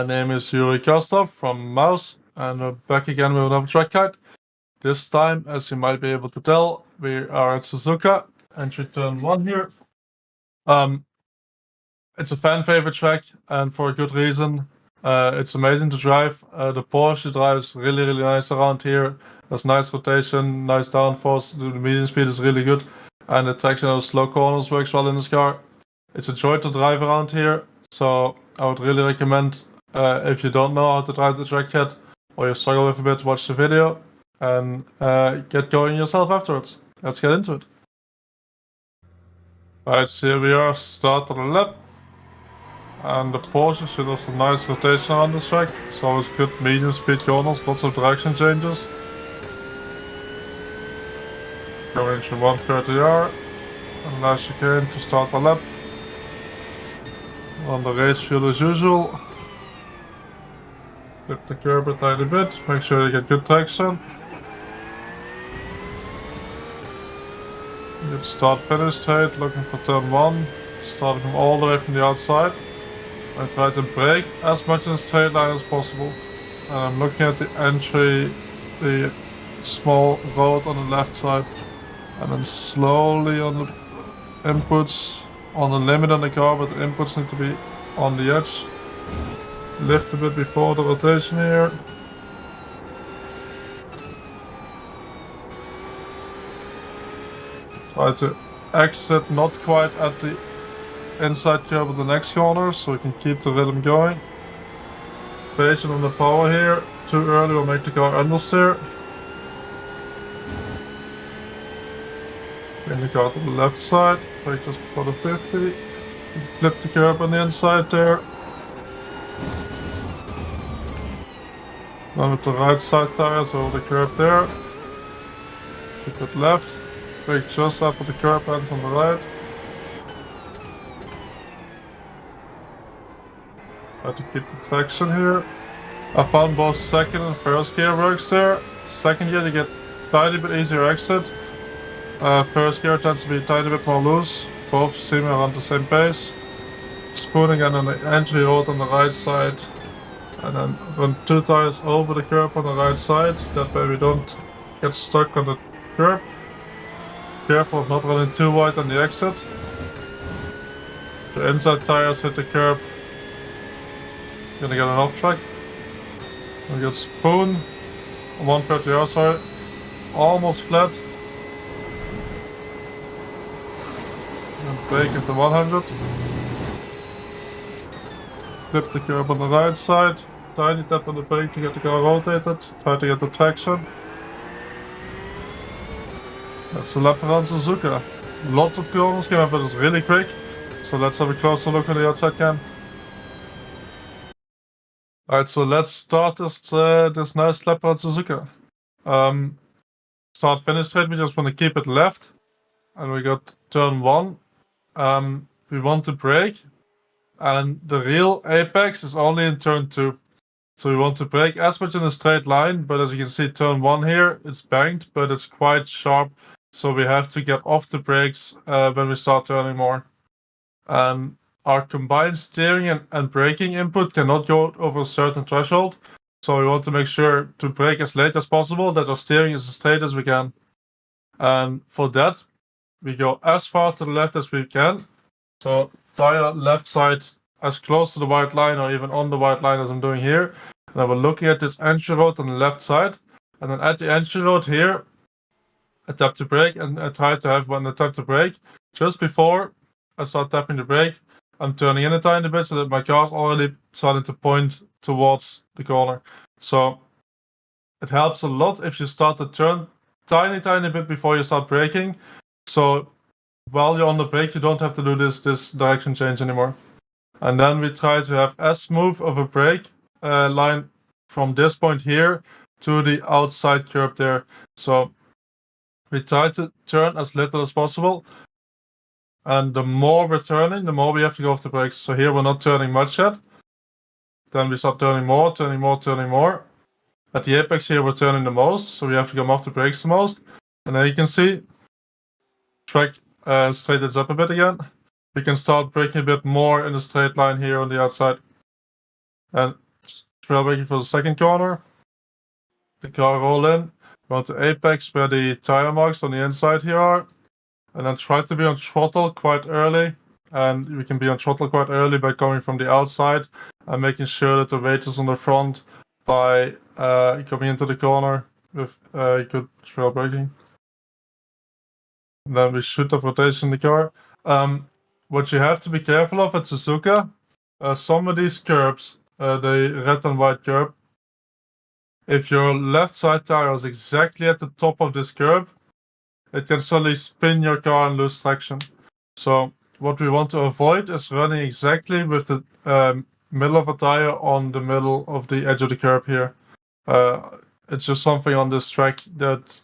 My name is Yuri Kasdorp from Mouse, and we're back again with another track guide. This time, as you might be able to tell, we are at Suzuka, entry turn 1 here. It's a fan favorite track, and for a good reason. It's amazing to drive. The Porsche drives really nice around here. There's nice rotation, nice downforce. The medium speed is really good, and the traction of slow corners works well in this car. It's a joy to drive around here, so I would really recommend, if you don't know how to drive the track yet, or you struggle with a bit, watch the video and get going yourself afterwards. Let's get into it. Alright, so here we are, start of the lap. And the Porsche should have some nice rotation on this track. It's always good medium speed corners, lots of direction changes. Going to 130R. And nice chicane to start the lap. On the race field as usual. Flip the curb a tiny bit, make sure you get good traction. Good start finish straight, looking for turn 1. Starting from all the way from the outside. I try to brake as much in a straight line as possible. And I'm looking at the entry, the small road on the left side. And then slowly on the inputs, on the limit on the car, but the inputs need to be on the edge. Lift a bit before the rotation here. Try to exit not quite at the inside curb of the next corner, so we can keep the rhythm going. Patient on the power here. Too early will make the car understeer. Bring the car to the left side, brake just before the 50. Flip the curb on the inside there. Then with the right side tires over the curb there. Keep it left. Brake just after the curb ends on the right. Try to keep the traction here. I found both second and first gear works there. Second gear you get tiny bit easier exit. First gear tends to be a tiny bit more loose. Both seem around the same pace. Spooning and on the entry road on the right side. And then run 2 tires over the curb on the right side. That way we don't get stuck on the curb. Careful of not running too wide on the exit. The inside tires hit the curb. Gonna get an off track. We got spoon. 130R, sorry. Almost flat. And brake into 100. Flip the curb on the right side. Tiny tap on the brake to get the car rotated. Try to get the traction. That's the lap around Suzuka. Lots of corners came up, but it's really quick. So let's have a closer look at the outside cam. Alright, so let's start this nice lap around Suzuka. Start finish straight, we just want to keep it left. And we got turn 1. We want to brake. And the real apex is only in turn 2. So we want to brake as much in a straight line, but as you can see, turn 1 here, it's banked, but it's quite sharp. So we have to get off the brakes when we start turning more. And our combined steering and braking input cannot go over a certain threshold. So we want to make sure to brake as late as possible, that our steering is as straight as we can. And for that, we go as far to the left as we can. So tire left side as close to the white line or even on the white line as I'm doing here. And we're looking at this entry road on the left side. And then at the entry road here, I tap the brake and I try to have when I tap the brake, just before I start tapping the brake, I'm turning in a tiny bit so that my car's already starting to point towards the corner. So it helps a lot if you start to turn tiny bit before you start braking. So while you're on the brake, you don't have to do this direction change anymore. And then we try to have as smooth of a brake line from this point here to the outside curb there. So we try to turn as little as possible. And the more we're turning, the more we have to go off the brakes. So here we're not turning much yet. Then we start turning more. At the apex here we're turning the most, so we have to come off the brakes the most. And then you can see, track straightens up a bit again. We can start braking a bit more in the straight line here on the outside. And trail braking for the second corner. The car roll in. We want to apex where the tire marks on the inside here are. And then try to be on throttle quite early. And we can be on throttle quite early by coming from the outside and making sure that the weight is on the front by coming into the corner with good trail braking. And then we should have rotation in the car. What you have to be careful of at Suzuka, some of these curbs, the red and white curb, if your left side tire is exactly at the top of this curb, it can suddenly spin your car and lose traction. So what we want to avoid is running exactly with the middle of a tire on the middle of the edge of the curb here. It's just something on this track that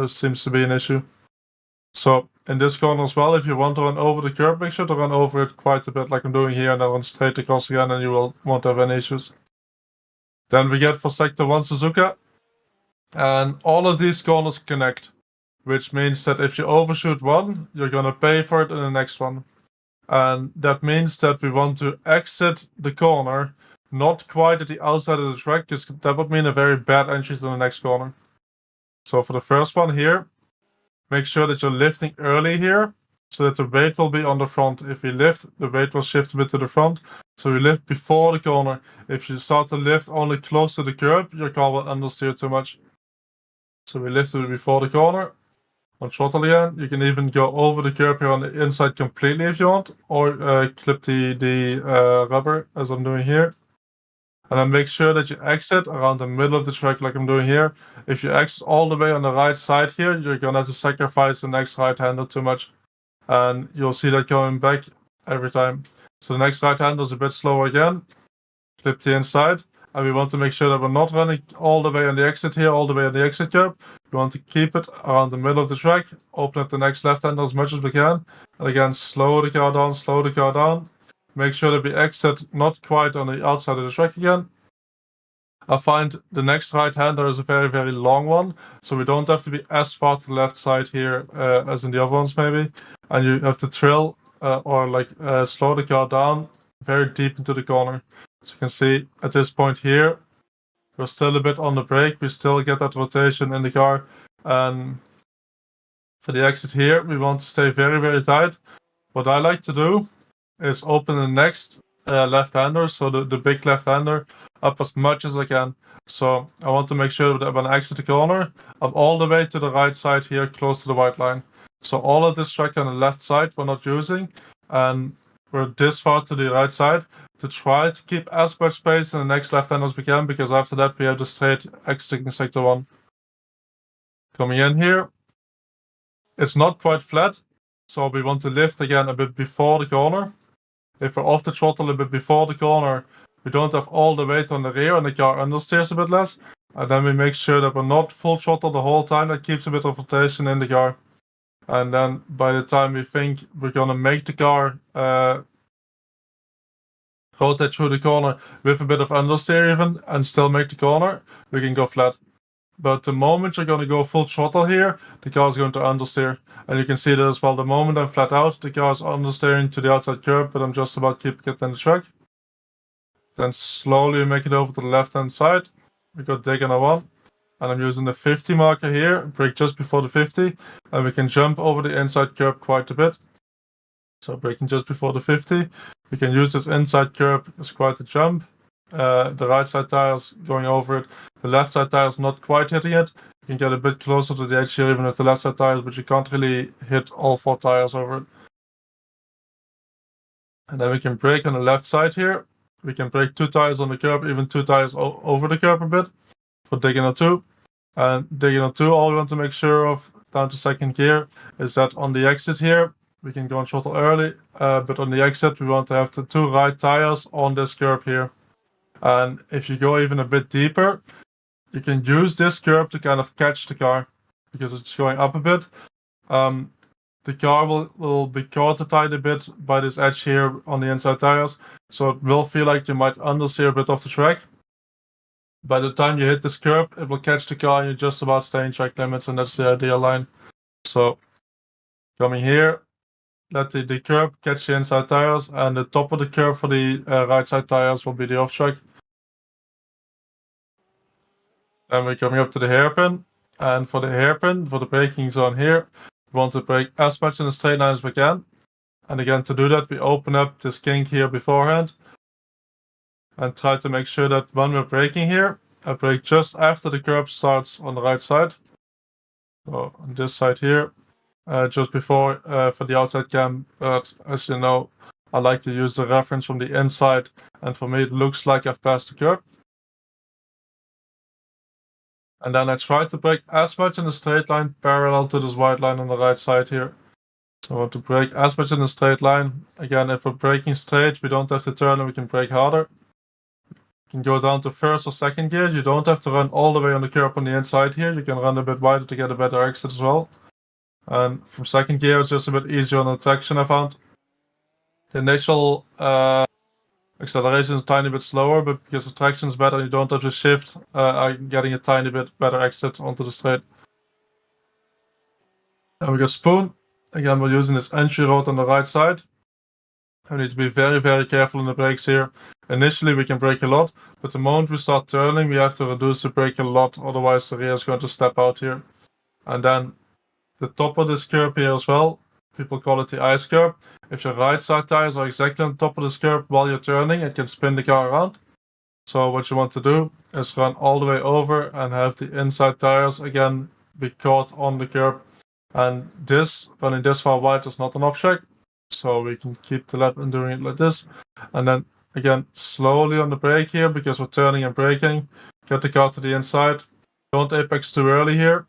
seems to be an issue. So in this corner as well, if you want to run over the curb, make sure to run over it quite a bit like I'm doing here and then run straight across again and you won't have any issues. Then we get for Sector 1 Suzuka. And all of these corners connect, which means that if you overshoot one, you're going to pay for it in the next one. And that means that we want to exit the corner, not quite at the outside of the track, because that would mean a very bad entry to the next corner. So for the first one here, make sure that you're lifting early here, so that the weight will be on the front. If you lift, the weight will shift a bit to the front. So you lift before the corner. If you start to lift only close to the curb, your car will understeer too much. So we lift it before the corner. On throttle again. You can even go over the curb here on the inside completely if you want, or clip the rubber as I'm doing here. And then make sure that you exit around the middle of the track like I'm doing here. If you exit all the way on the right side here, you're gonna have to sacrifice the next right-hander too much. And you'll see that coming back every time. So the next right-hander is a bit slower again. Clip the inside. And we want to make sure that we're not running all the way on the exit here, all the way on the exit curb. We want to keep it around the middle of the track, open up the next left-hander as much as we can. And again, slow the car down, slow the car down. Make sure that we exit not quite on the outside of the track again. I find the next right-hander is a very, very long one, so we don't have to be as far to the left side here as in the other ones maybe. And you have to trail or slow the car down very deep into the corner. So you can see at this point here, we're still a bit on the brake. We still get that rotation in the car. And for the exit here, we want to stay very, very tight. What I like to do is open the next left-hander, so the big left-hander, up as much as I can. So I want to make sure that when I exit the corner, I'm all the way to the right side here, close to the white line. So all of this track on the left side we're not using, and we're this far to the right side to try to keep as much space in the next left-hander as we can, because after that we have the straight exiting sector 1. Coming in here, it's not quite flat, so we want to lift again a bit before the corner. If we're off the throttle a bit before the corner, we don't have all the weight on the rear and the car understeers a bit less. And then we make sure that we're not full throttle the whole time. That keeps a bit of rotation in the car. And then by the time we think we're gonna make the car rotate through the corner with a bit of understeer even and still make the corner, we can go flat. But the moment you're going to go full throttle here, the car is going to understeer. And you can see that as well. The moment I'm flat out, the car is understeering to the outside curb, but I'm just about keeping it in the track. Then slowly make it over to the left-hand side. We got dig on a 1. And I'm using the 50 marker here, brake just before the 50. And we can jump over the inside curb quite a bit. So braking just before the 50. We can use this inside curb as quite a jump. The right side tires going over it. The left side tires not quite hitting it. You can get a bit closer to the edge here even with the left side tires, but you can't really hit all 4 tires over it. And then we can brake on the left side here. We can brake 2 tires on the curb, even 2 tires over the curb a bit for digging a 2. And digging a 2, all we want to make sure of down to second gear is that on the exit here, we can go on throttle early, but on the exit, we want to have the 2 right tires on this curb here. And if you go even a bit deeper, you can use this curb to kind of catch the car because it's going up a bit. The car will be caught a tiny bit by this edge here on the inside tires, so it will feel like you might understeer a bit off the track. By the time you hit this curb, it will catch the car and you're just about staying track limits, and that's the ideal line. So coming here, let the curb catch the inside tires, and the top of the curb for the right side tires will be the off track. Then we're coming up to the hairpin. And for the hairpin, for the braking zone here, we want to brake as much in a straight line as we can. And again, to do that, we open up this kink here beforehand and try to make sure that when we're braking here, I brake just after the curb starts on the right side. So on this side here, just before for the outside cam, but as you know, I like to use the reference from the inside, and for me it looks like I've passed the curb. And then I try to brake as much in a straight line parallel to this white line on the right side here. So I want to brake as much in a straight line. Again, if we're braking straight, we don't have to turn and we can brake harder. You can go down to first or second gear. You don't have to run all the way on the curb on the inside here. You can run a bit wider to get a better exit as well. And from second gear, it's just a bit easier on the traction, I found. The initial acceleration is a tiny bit slower, but because the traction is better, you don't have to shift. I'm getting a tiny bit better exit onto the straight. And we got spoon. Again, we're using this entry road on the right side. We need to be very, very careful in the brakes here. Initially, we can brake a lot, but the moment we start turning, we have to reduce the brake a lot, otherwise the rear is going to step out here. And then the top of this curb here as well, people call it the ice curb. If your right side tires are exactly on top of this curb while you're turning, it can spin the car around. So what you want to do is run all the way over and have the inside tires again be caught on the curb. And this, running this far wide, is not an off check. So we can keep the lap and doing it like this. And then again, slowly on the brake here, because we're turning and braking. Get the car to the inside. Don't apex too early here.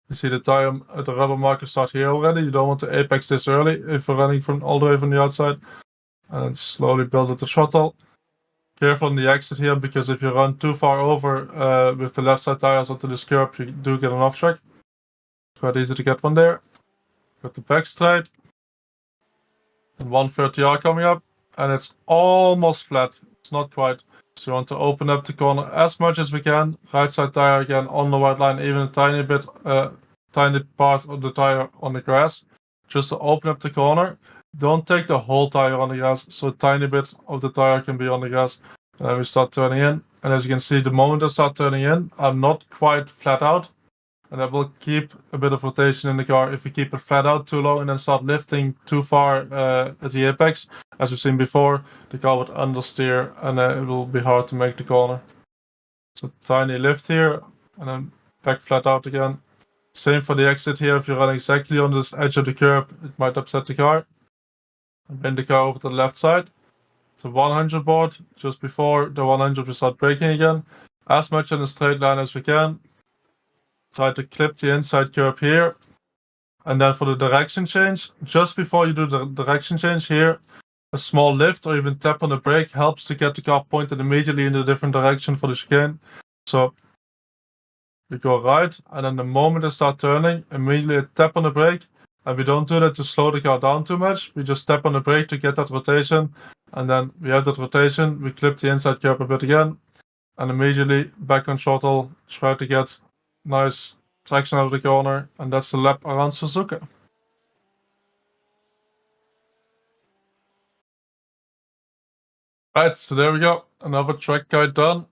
You see the tire, the rubber markers start here already. You don't want to apex this early if we're running from all the way from the outside. And slowly build at the throttle. Careful on the exit here, because if you run too far over with the left side tires onto this curb, you do get an off track. It's quite easy to get one there. Got the back straight. And 130R coming up. And it's almost flat. It's not quite. So we want to open up the corner as much as we can. Right side tire again on the white line, even a tiny bit, tiny part of the tire on the grass. Just to open up the corner. Don't take the whole tire on the grass, so a tiny bit of the tire can be on the grass. And then we start turning in. And as you can see, the moment I start turning in, I'm not quite flat out. And that will keep a bit of rotation in the car. If we keep it flat out too low and then start lifting too far at the apex, as we've seen before, the car would understeer and it will be hard to make the corner. So tiny lift here and then back flat out again. Same for the exit here. If you run exactly on this edge of the curb, it might upset the car. And bring the car over to the left side. To 100 board. Just before the 100 we start braking again. As much in a straight line as we can. Try to clip the inside curb here. And then for the direction change, just before you do the direction change here, a small lift or even tap on the brake helps to get the car pointed immediately in a different direction for the chicane. So we go right, and then the moment I start turning, immediately a tap on the brake. And we don't do that to slow the car down too much. We just tap on the brake to get that rotation. And then we have that rotation. We clip the inside curb a bit again. And immediately back on throttle, try to get nice traction out of the corner. And that's the lap around Suzuka. Right, so there we go. Another track guide done.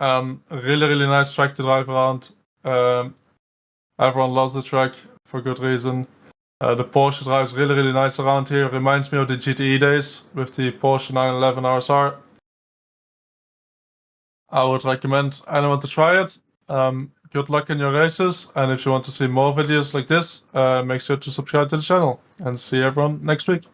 Really, really nice track to drive around. Everyone loves the track for good reason. The Porsche drives really, really nice around here. Reminds me of the GTE days with the Porsche 911 RSR. I would recommend anyone to try it. Good luck in your races. And if you want to see more videos like this, make sure to subscribe to the channel. And see everyone next week.